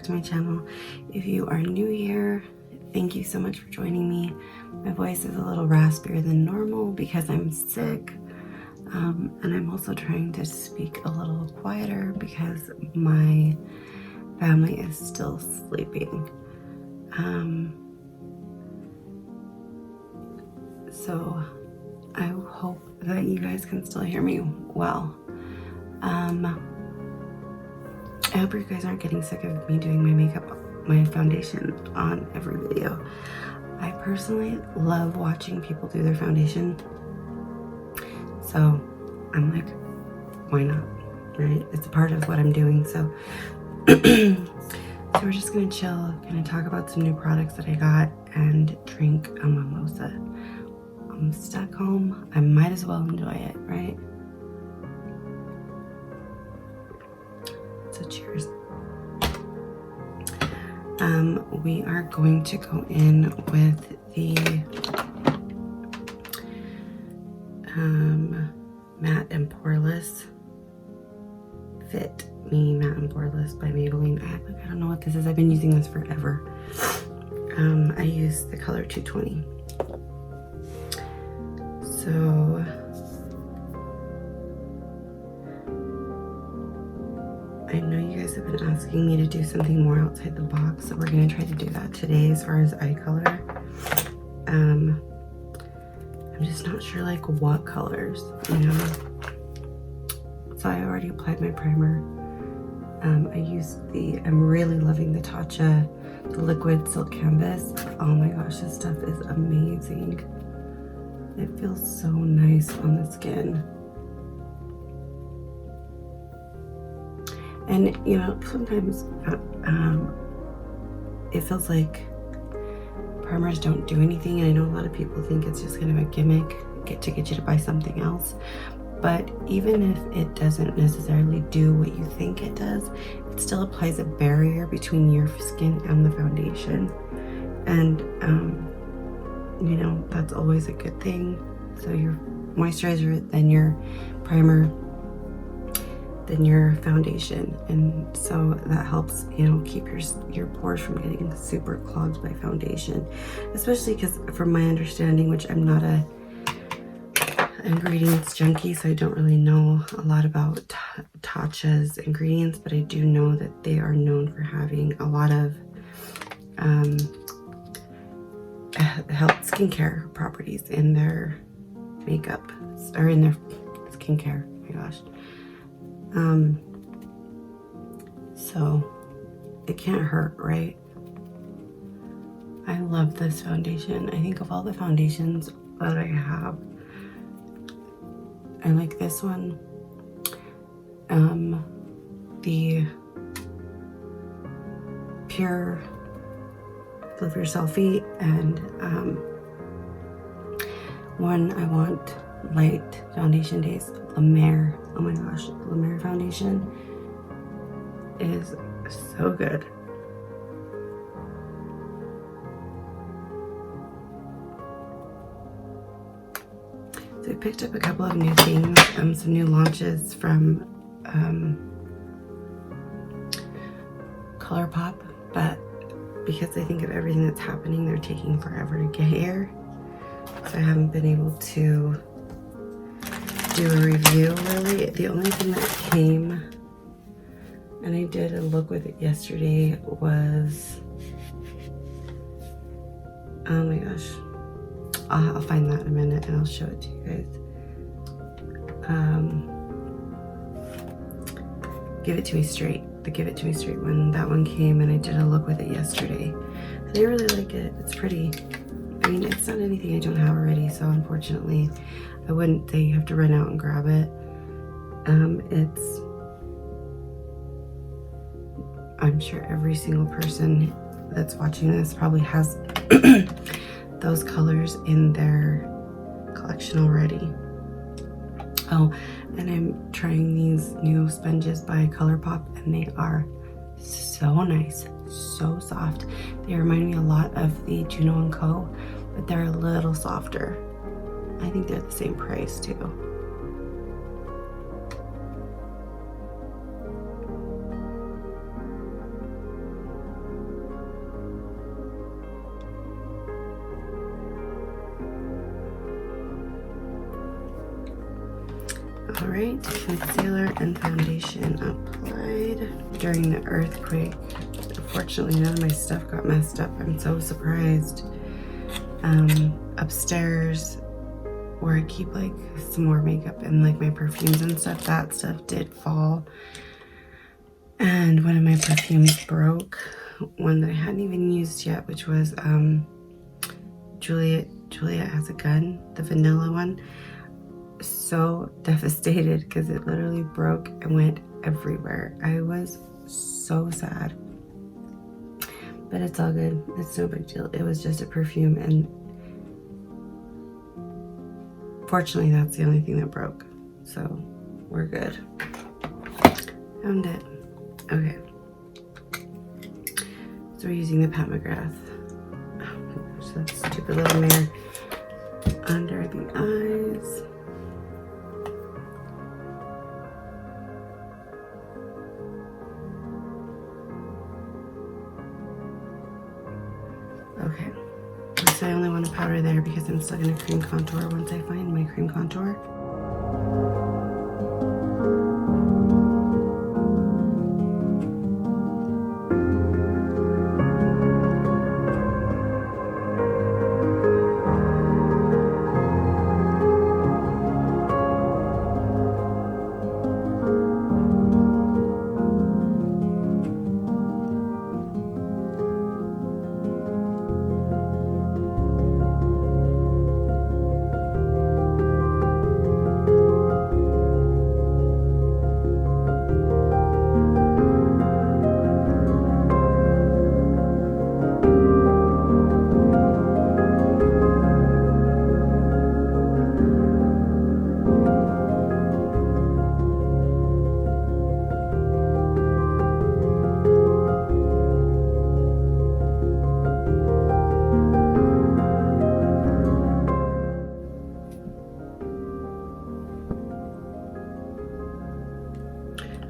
back to my channel. If you are new here, thank you so much for joining me. My voice is a little raspier than normal because I'm sick, and I'm also trying to speak a little quieter because my family is still sleeping. So I hope that you guys can still hear me well. I hope you guys aren't getting sick of me doing my makeup, my foundation on every video. I personally love watching people do their foundation. So I'm like, why not, right? It's a part of what I'm doing. So, so we're just gonna chill, gonna talk about some new products that I got and drink a mimosa. I'm stuck home, I might as well enjoy it, right? So cheers. We are going to go in with the Matte and Poreless Fit Me Matte and Poreless by Maybelline. I don't know what this is. I've been using this forever. I use the color 220. So I know you guys have been asking me to do something more outside the box, so we're gonna try to do that today as far as eye color. I'm just not sure like what colors, you know. So I already applied my primer. I used I'm really loving the Tatcha, the liquid silk canvas. Oh my gosh, this stuff is amazing. It feels so nice on the skin. And you know, sometimes it feels like primers don't do anything, and I know a lot of people think it's just kind of a gimmick to get you to buy something else. But even if it doesn't necessarily do what you think it does, it still applies a barrier between your skin and the foundation. And you know, that's always a good thing. So your moisturizer, then your primer, then your foundation, and so that helps, you know, keep your pores from getting super clogged by foundation. Especially because from my understanding, which I'm not a ingredients junkie, so I don't really know a lot about Tatcha's ingredients, but I do know that they are known for having a lot of health skincare properties in their makeup, or in their skincare. Oh my gosh. So it can't hurt, right? I love this foundation. I think of all the foundations that I have, I like this one. The Pure Love Your Selfie, and one I want light foundation days, La Mer. Oh my gosh, La Mer foundation is so good. So I picked up a couple of new things, some new launches from ColourPop, but because I think of everything that's happening, they're taking forever to get here. So I haven't been able to do a review really. The only thing that came, and I did a look with it yesterday, was, oh my gosh, I'll find that in a minute and I'll show it to you guys. Give It To Me Straight, the Give It To Me Straight one, that one came, and I did a look with it yesterday. And I really like it. It's pretty. I mean, it's not anything I don't have already, so unfortunately I wouldn't say you have to run out and grab it. I'm sure every single person that's watching this probably has those colors in their collection already. Oh, and I'm trying these new sponges by ColourPop, and they are so nice, so soft. They remind me a lot of the Juno & Co, but they're a little softer. I think they're the same price too. Alright, concealer and foundation applied. During the earthquake, unfortunately none of my stuff got messed up. I'm so surprised. Upstairs, where I keep like some more makeup and like my perfumes and stuff, that stuff did fall. And one of my perfumes broke, one that I hadn't even used yet, which was Juliet Has a Gun, the vanilla one. So devastated because it literally broke and went everywhere. I was so sad, but it's all good. It's no big deal. It was just a perfume, and fortunately that's the only thing that broke, so we're good. Found it. Okay, so we're using the Pat McGrath. Oh my gosh, that stupid little mirror under the eyes. Okay, so I only want to powder there because I'm still going to cream contour once I find my cream contour.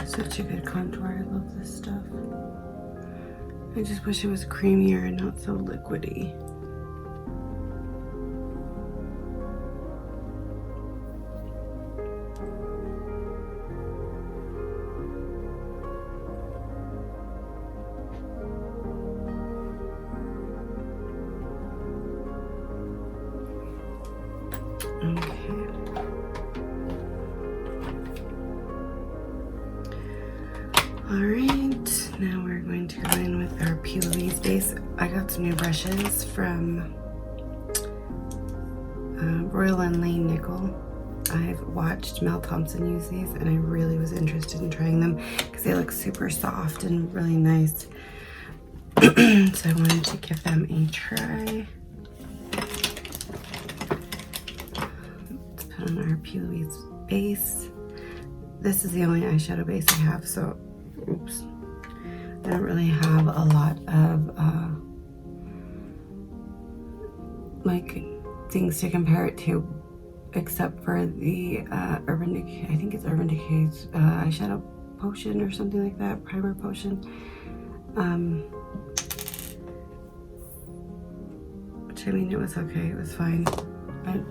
Such a good contour. I love this stuff. I just wish it was creamier and not so liquidy. Alright, now we're going to go in with our P. Louise base. I got some new brushes from Royal and Lane Nickel. I've watched Mel Thompson use these and I really was interested in trying them because they look super soft and really nice. So I wanted to give them a try. Let's put on our P. Louise base. This is the only eyeshadow base I have, so oops. I don't really have a lot of like things to compare it to, except for the Urban Decay. I think it's Urban Decay's eyeshadow potion or something like that, primer potion. Which, I mean, it was okay. It was fine. I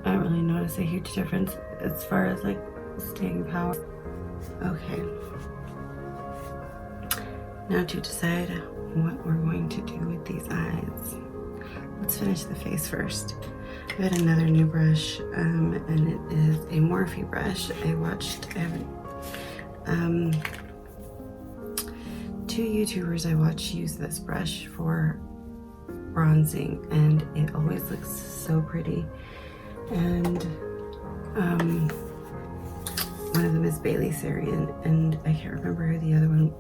don't really notice a huge difference as far as like staying power. Okay. Now to decide what we're going to do with these eyes. Let's finish the face first. I got another new brush, and it is a Morphe brush. I have two YouTubers I watch use this brush for bronzing, and it always looks so pretty. And one of them is Bailey Sarian, and I can't remember who the other one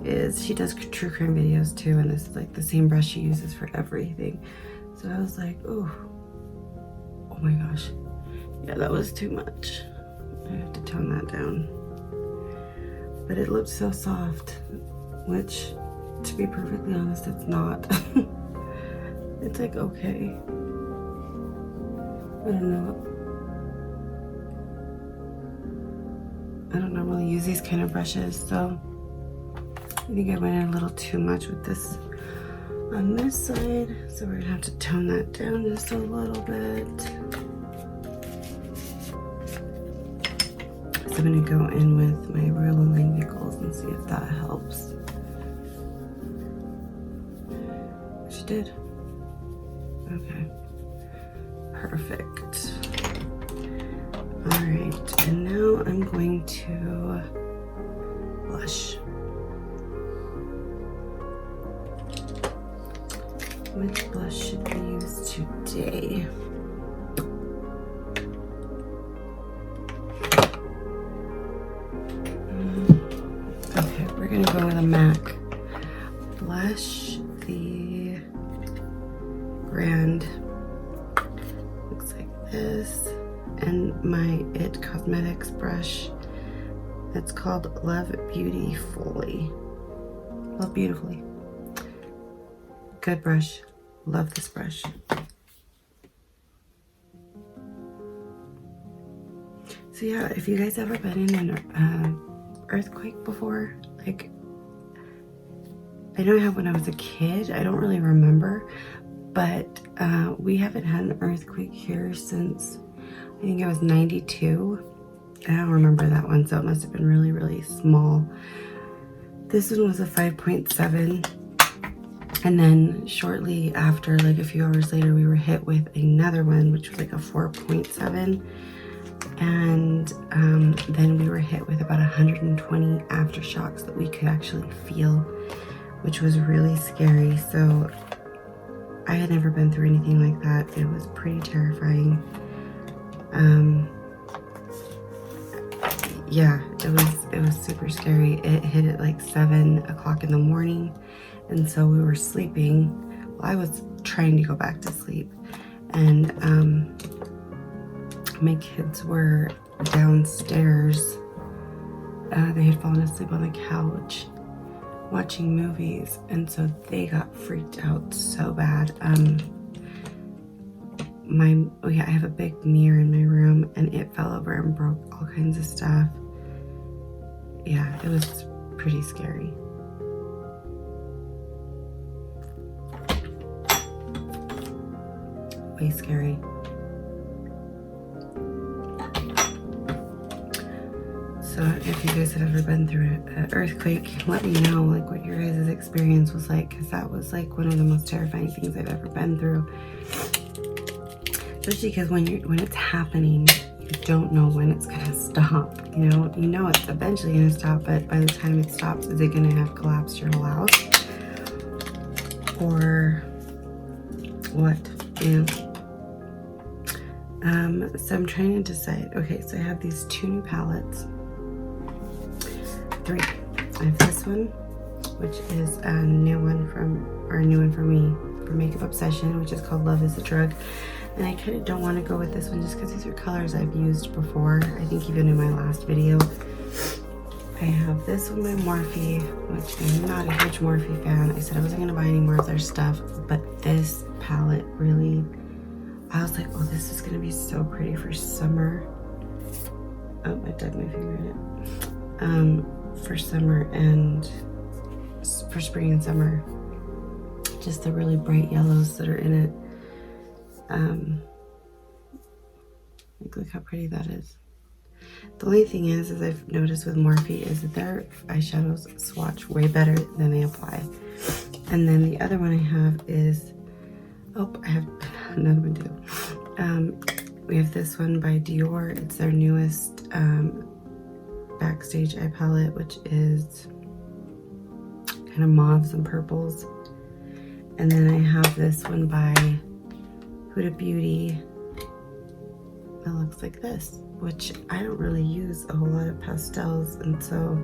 is. She does true crime videos too, and this is like the same brush she uses for everything. So I was like, oh my gosh, yeah, that was too much. I have to tone that down. But it looked so soft, which, to be perfectly honest, it's not. It's like okay. I don't know. I don't normally use these kind of brushes, so I think I went in a little too much with this on this side. So we're gonna have to tone that down just a little bit. I'm gonna go in with my Ruler Nickels and see if that helps. She did. Okay. Perfect. All right, and now I'm going to blush. Which blush should we use today? Okay, we're gonna go with a MAC blush. The brand looks like this, and my It Cosmetics brush. It's called Love Beautifully. Love Beautifully. Good brush. Love this brush. So yeah, if you guys ever been in an earthquake before, like I know I have when I was a kid, I don't really remember, but we haven't had an earthquake here since I think it was 92. I don't remember that one, so it must have been really, really small. This one was a 5.7. And then shortly after, like a few hours later, we were hit with another one, which was like a 4.7. And then we were hit with about 120 aftershocks that we could actually feel, which was really scary. So I had never been through anything like that. It was pretty terrifying. Yeah, it was super scary. It hit at like 7 o'clock in the morning. And so we were sleeping. Well, I was trying to go back to sleep, and my kids were downstairs. They had fallen asleep on the couch watching movies, and so they got freaked out so bad. I have a big mirror in my room, and it fell over and broke all kinds of stuff. Yeah, it was pretty scary. Way scary. So if you guys have ever been through an earthquake, let me know like what your guys' experience was like, because that was like one of the most terrifying things I've ever been through. Especially because when it's happening, you don't know when it's gonna stop. You know it's eventually gonna stop, but by the time it stops, is it gonna have collapsed your whole house? Or what? So I'm trying to decide. Okay, so I have these 2 new palettes. 3. I have this one, which is a new one for me, for Makeup Obsession, which is called Love is a Drug. And I kind of don't want to go with this one just because these are colors I've used before. I think even in my last video. I have this one by Morphe, which I'm not a huge Morphe fan. I said I wasn't going to buy any more of their stuff, but this palette really, I was like, oh, this is going to be so pretty for summer. Oh, I dug my finger in it. For summer and for spring and summer. Just the really bright yellows that are in it. Like, look how pretty that is. The only thing is I've noticed with Morphe is that their eyeshadows swatch way better than they apply. And then the other one I have is, oh, I have another one too. We have this one by Dior. It's their newest Backstage eye palette, which is kind of mauves and purples. And then I have this one by Huda Beauty that looks like this, which I don't really use a whole lot of pastels, and so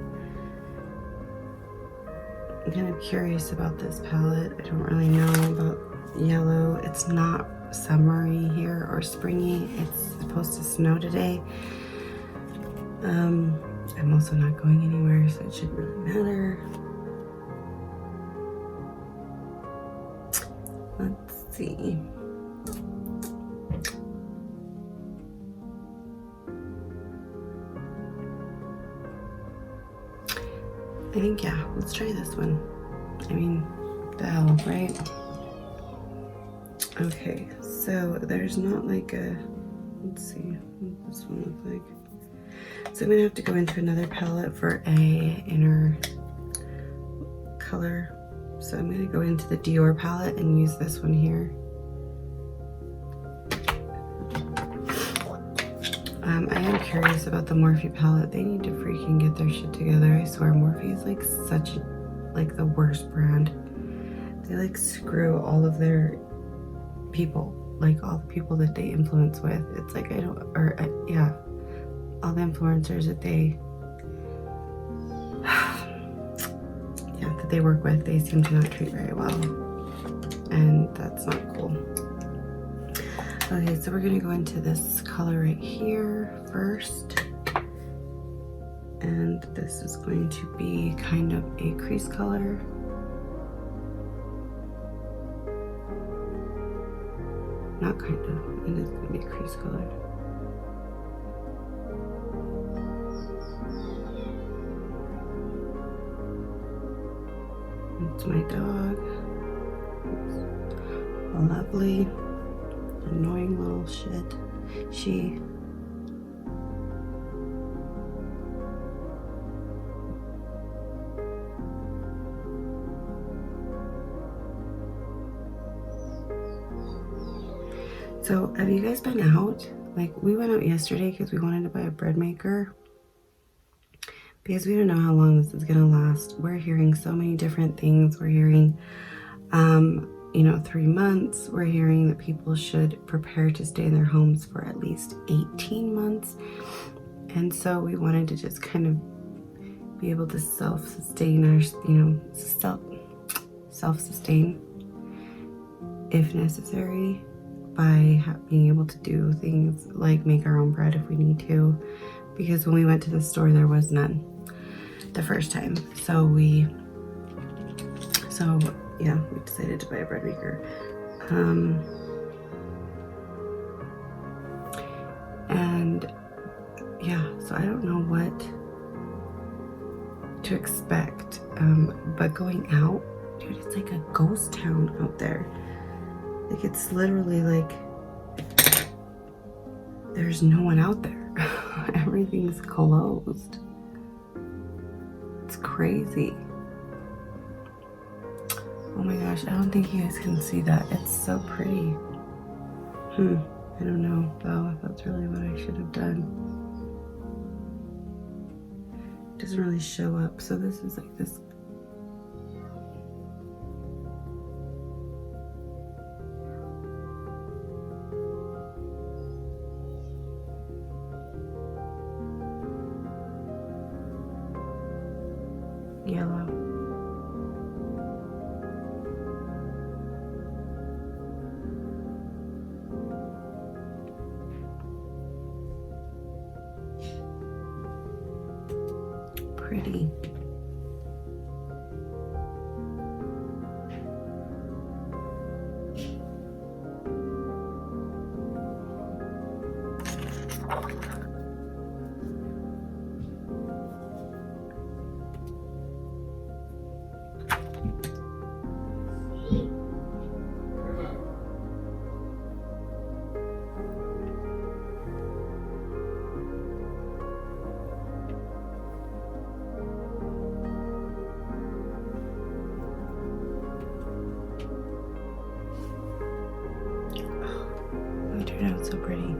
I'm kind of curious about this palette. I don't really know about yellow. It's not summery here or springy. It's supposed to snow today. I'm also not going anywhere, so it shouldn't really matter. Let's see. I think, yeah, let's try this one. I mean, the hell, right? Okay, so there's not like a, let's see what this one looks like. So I'm gonna have to go into another palette for a inner color. So I'm gonna go into the Dior palette and use this one here. I am curious about the Morphe palette. They need to freaking get their shit together. I swear Morphe is like such like the worst brand. They like screw all of their people, like all the people that they influence with. It's like yeah, all the influencers that they that they work with, they seem to not treat very well, and that's not cool. Okay, so we're gonna go into this color right here first, and this is going to be kind of a crease color. Not kind of, it is gonna be a crease color. It's my dog. A lovely, annoying little shit. She. So, have you guys been out? Like, we went out yesterday because we wanted to buy a bread maker. Because we don't know how long this is gonna last. We're hearing so many different things. We're hearing, 3 months. We're hearing that people should prepare to stay in their homes for at least 18 months. And so we wanted to just kind of be able to self-sustain self-sustain if necessary by being able to do things like make our own bread if we need to. Because when we went to the store, there was none the first time. So we decided to buy a bread maker. So I don't know what to expect. But going out, dude, it's like a ghost town out there. Like, it's literally like there's no one out there. Everything's closed. It's crazy. Oh my gosh, I don't think you guys can see that. It's so pretty. I don't know though if that's really what I should have done. It doesn't really show up. So this is like this. Yellow. Pretty. It turned out so pretty.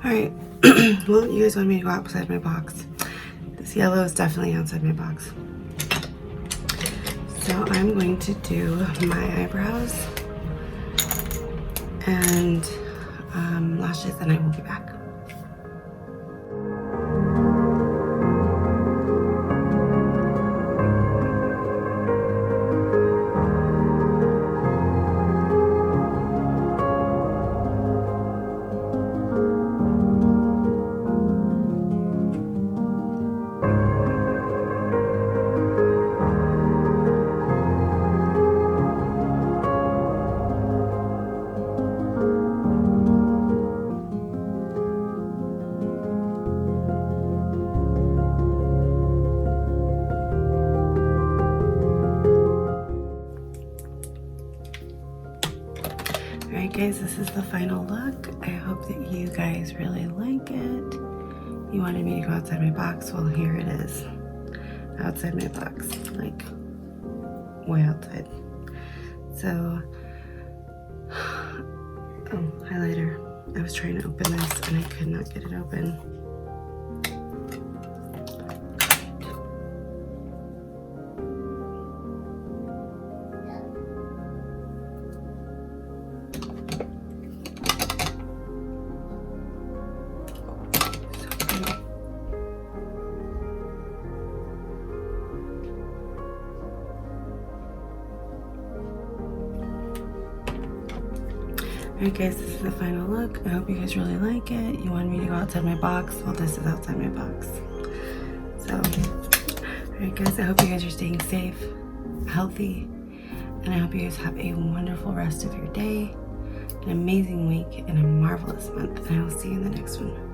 All right, well, you guys want me to go outside my box. This yellow is definitely outside my box. So I'm going to do my eyebrows, and lashes, and I will be back. Alright guys, this is the final look. I hope that you guys really like it. You wanted me to go outside my box, well here it is. Outside my box, like way outside. So, oh, highlighter. I was trying to open this and I could not get it open. Alright guys, this is the final look. I hope you guys really like it. You wanted me to go outside my box. Well, this is outside my box. So, alright guys, I hope you guys are staying safe, healthy, and I hope you guys have a wonderful rest of your day, an amazing week, and a marvelous month. And I will see you in the next one.